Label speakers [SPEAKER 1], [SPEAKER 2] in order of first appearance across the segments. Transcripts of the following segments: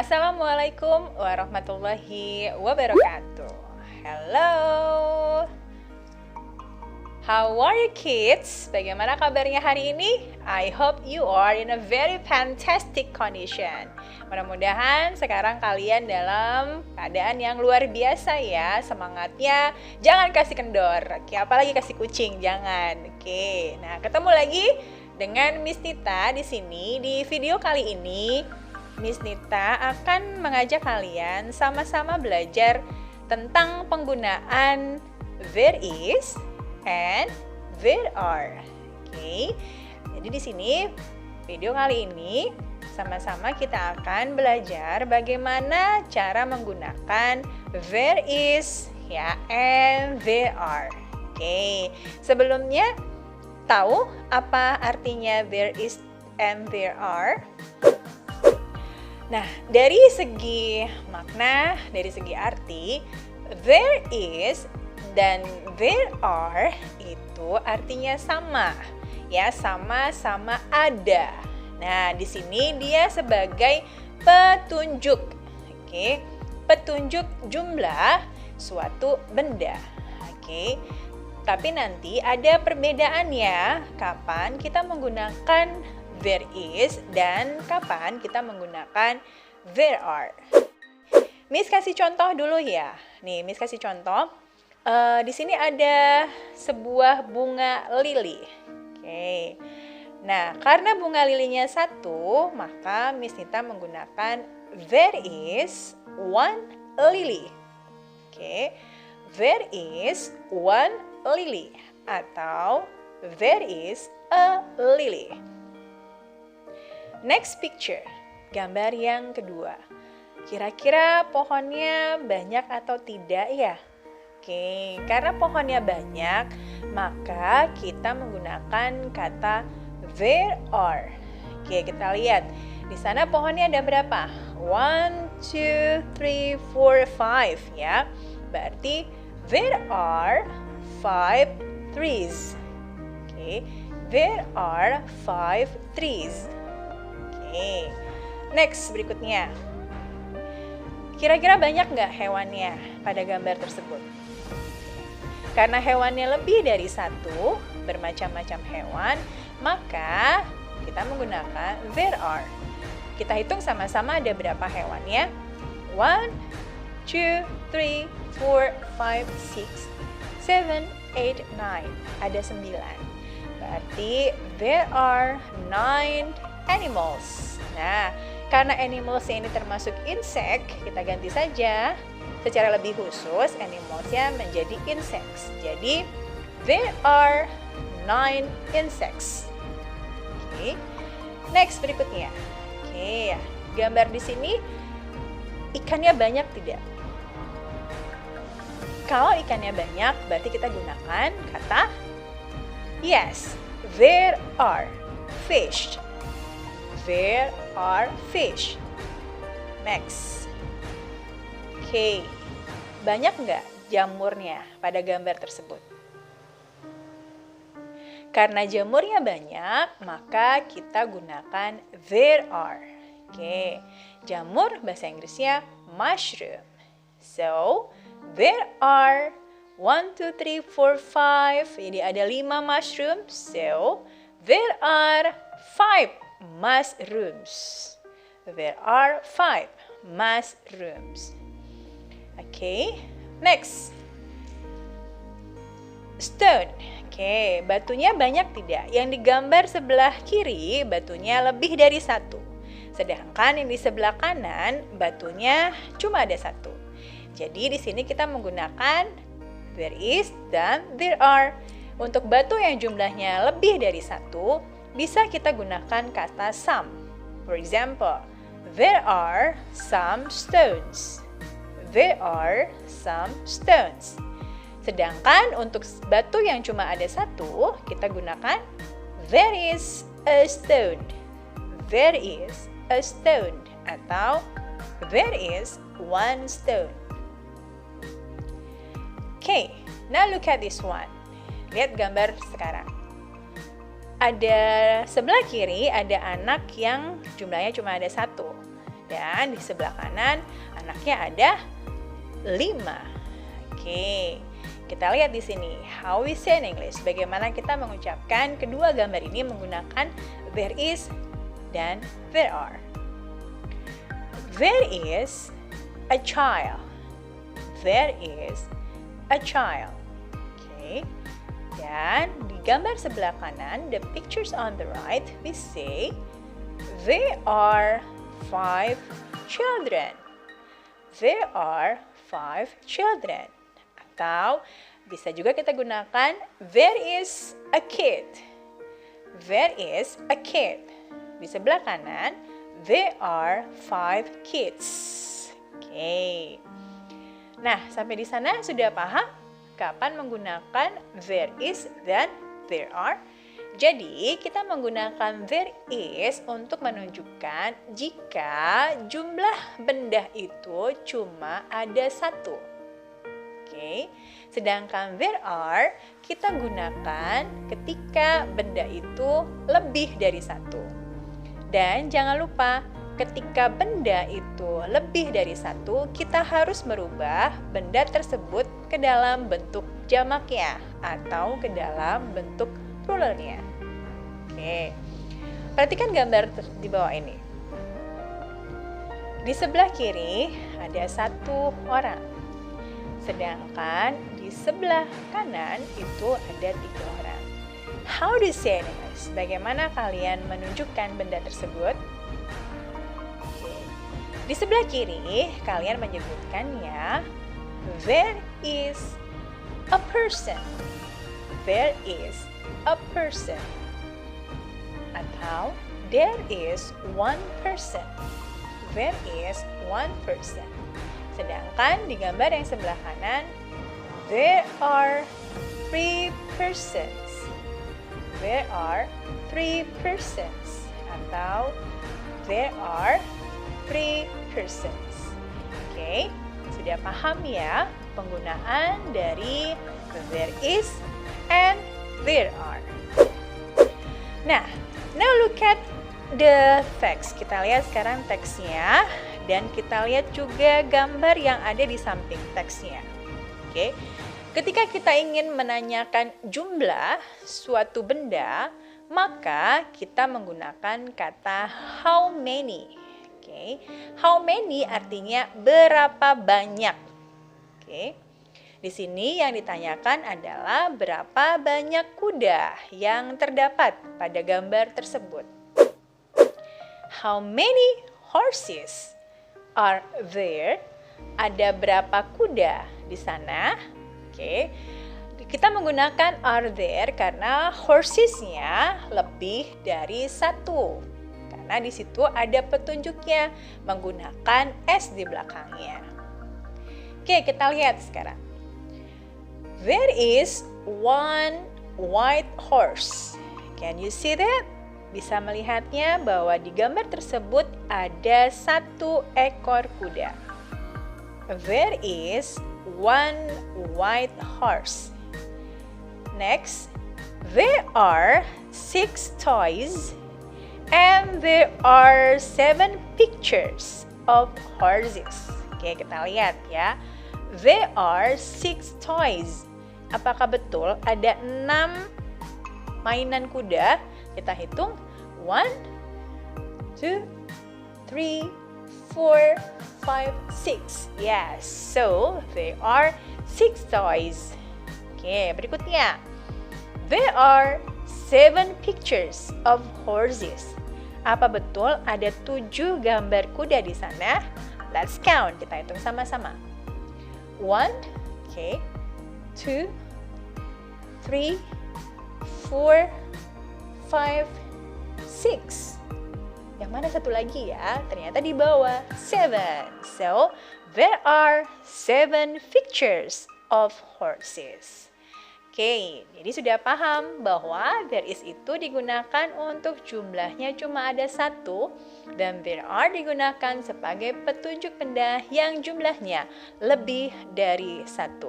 [SPEAKER 1] Assalamualaikum warahmatullahi wabarakatuh. Hello. How are you kids? Bagaimana kabarnya hari ini? I hope you are in a very fantastic condition. Mudah-mudahan sekarang kalian dalam keadaan yang luar biasa ya. Semangatnya jangan kasih kendor. Oke, apalagi kasih kucing, jangan. Oke. Nah, ketemu lagi dengan Miss Nita di sini. Di video kali ini Miss Nita akan mengajak kalian sama-sama belajar tentang penggunaan there is and there are. Oke. Jadi di sini video kali ini sama-sama kita akan belajar bagaimana cara menggunakan there is ya and there are. Oke. Sebelumnya tahu apa artinya there is and there are? Nah, dari segi makna, dari segi arti, there is dan there are itu artinya sama, ya, sama-sama ada. Nah, di sini dia sebagai petunjuk, oke, petunjuk jumlah suatu benda, oke. Tapi nanti ada perbedaannya kapan kita menggunakan there is dan kapan kita menggunakan there are. Miss kasih contoh dulu ya. Nih, Miss kasih contoh. Di sini ada sebuah bunga lili. Oke. Nah, karena bunga lilinya satu, maka Miss Nita menggunakan there is one lily. Oke. There is one lily atau there is a lily. Next picture, gambar yang kedua. Kira-kira pohonnya banyak atau tidak ya? Oke, karena pohonnya banyak, maka kita menggunakan kata there are. Oke, kita lihat. Di sana pohonnya ada berapa? 1, 2, 3, 4, 5 ya. Berarti there are 5 trees. Oke, there are 5 trees. Oke, next berikutnya. Kira-kira banyak nggak hewannya pada gambar tersebut? Karena hewannya lebih dari satu, bermacam-macam hewan, maka kita menggunakan there are. Kita hitung sama-sama ada berapa hewannya? 1, 2, 3, 4, 5, 6, 7, 8, 9. Ada 9. Berarti there are 9 animals. Nah, karena animalsnya ini termasuk insect, kita ganti saja secara lebih khusus animalsnya menjadi insects. Jadi, there are 9 insects. Oke. Next berikutnya. Oke, gambar di sini ikannya banyak tidak? Kalau ikannya banyak, berarti kita gunakan kata yes, there are fish. There are fish. Next. Oke. Banyak nggak jamurnya pada gambar tersebut? Karena jamurnya banyak, maka kita gunakan there are. Oke. Jamur bahasa Inggrisnya mushroom. So, there are 1, 2, 3, 4, 5. Jadi ada 5 mushrooms. So, there are 5 mushrooms. There are 5 mushrooms. Okay, next. Stone. Oke, batunya banyak tidak? Yang digambar sebelah kiri batunya lebih dari satu. Sedangkan yang di sebelah kanan batunya cuma ada satu. Jadi di sini kita menggunakan there is dan there are. Untuk batu yang jumlahnya lebih dari satu, bisa kita gunakan kata some. For example, there are some stones. There are some stones. Sedangkan untuk batu yang cuma ada satu, kita gunakan there is a stone. There is a stone atau there is one stone. Okay, now look at this one. Lihat gambar sekarang. Ada sebelah kiri ada anak yang jumlahnya cuma ada satu. Dan di sebelah kanan anaknya ada 5. Oke, kita lihat di sini. How we say in English. Bagaimana kita mengucapkan kedua gambar ini menggunakan there is dan there are. There is a child. There is a child. Okay. Dan di gambar sebelah kanan, the pictures on the right, we say there are 5 children. There are 5 children. Atau bisa juga kita gunakan there is a kid. There is a kid. Di sebelah kanan, there are 5 kids. Oke. Nah, sampai di sana sudah paham kapan menggunakan there is dan there are? Jadi, kita menggunakan there is untuk menunjukkan jika jumlah benda itu cuma ada 1. Oke. Sedangkan there are kita gunakan ketika benda itu lebih dari 1. Dan jangan lupa, ketika benda itu lebih dari 1, kita harus merubah benda tersebut ke dalam bentuk jamaknya atau ke dalam bentuk pluralnya. Oke. Perhatikan gambar di bawah ini. Di sebelah kiri ada 1 orang. Sedangkan di sebelah kanan itu ada 3 orang. How do you say this? Bagaimana kalian menunjukkan benda tersebut? Di sebelah kiri, kalian menyebutkannya there is a person. There is a person. Atau there is one person. There is one person. Sedangkan di gambar yang sebelah kanan, there are 3 persons. There are 3 persons. Atau there are 3 persons. Oke, sudah paham ya penggunaan dari there is and there are. Nah, now look at the text. Kita lihat sekarang teksnya dan kita lihat juga gambar yang ada di samping teksnya. Oke. Ketika kita ingin menanyakan jumlah suatu benda, maka kita menggunakan kata how many. Oke. How many artinya berapa banyak. Oke. Di sini yang ditanyakan adalah berapa banyak kuda yang terdapat pada gambar tersebut. How many horses are there? Ada berapa kuda di sana? Oke. Kita menggunakan are there karena horsesnya lebih dari 1. Karena di situ ada petunjuknya menggunakan S di belakangnya. Oke, kita lihat sekarang. There is one white horse. Can you see that? Bisa melihatnya bahwa di gambar tersebut ada 1 ekor kuda. There is one white horse. Next, there are 6 toys and there are 7 pictures of horses. Oke, kita lihat ya. There are 6 toys. Apakah betul ada 6 mainan kuda? Kita hitung. 1, 2, 3, 4, 5, 6. Yes, so there are 6 toys. Oke, berikutnya. There are 7 pictures of horses. Apa betul ada 7 gambar kuda di sana? Let's count. Kita hitung sama-sama. 1, okay. 2, 3, 4, 5, 6. Yang mana satu lagi ya? Ternyata di bawah. 7. So, there are 7 pictures of horses. Oke, jadi sudah paham bahwa there is itu digunakan untuk jumlahnya cuma ada 1 dan there are digunakan sebagai petunjuk benda yang jumlahnya lebih dari 1.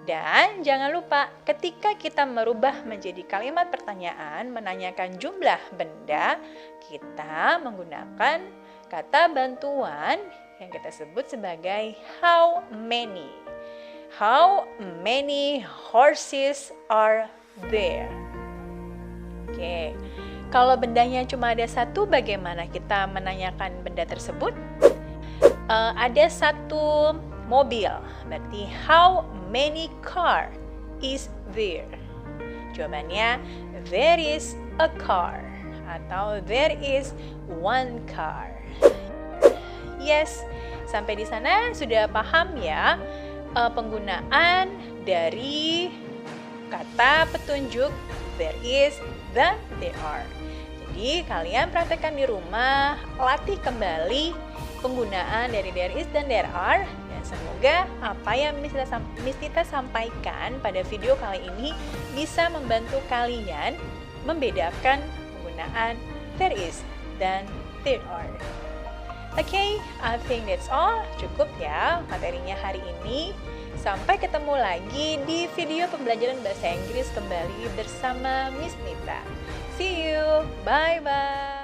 [SPEAKER 1] Dan jangan lupa ketika kita merubah menjadi kalimat pertanyaan menanyakan jumlah benda, kita menggunakan kata bantuan yang kita sebut sebagai how many. How many horses are there? Oke, kalau bendanya cuma ada satu, bagaimana kita menanyakan benda tersebut? Ada satu mobil, berarti how many car is there? Jawabannya, there is a car atau there is one car. Yes, sampai di sana sudah paham ya penggunaan dari kata petunjuk there is dan there are. Jadi kalian praktekkan di rumah, latih kembali penggunaan dari there is dan there are, dan semoga apa yang Miss Tita sampaikan pada video kali ini bisa membantu kalian membedakan penggunaan there is dan there are. Oke, I think that's all. Cukup ya materinya hari ini. Sampai ketemu lagi di video pembelajaran bahasa Inggris kembali bersama Miss Tita. See you. Bye-bye.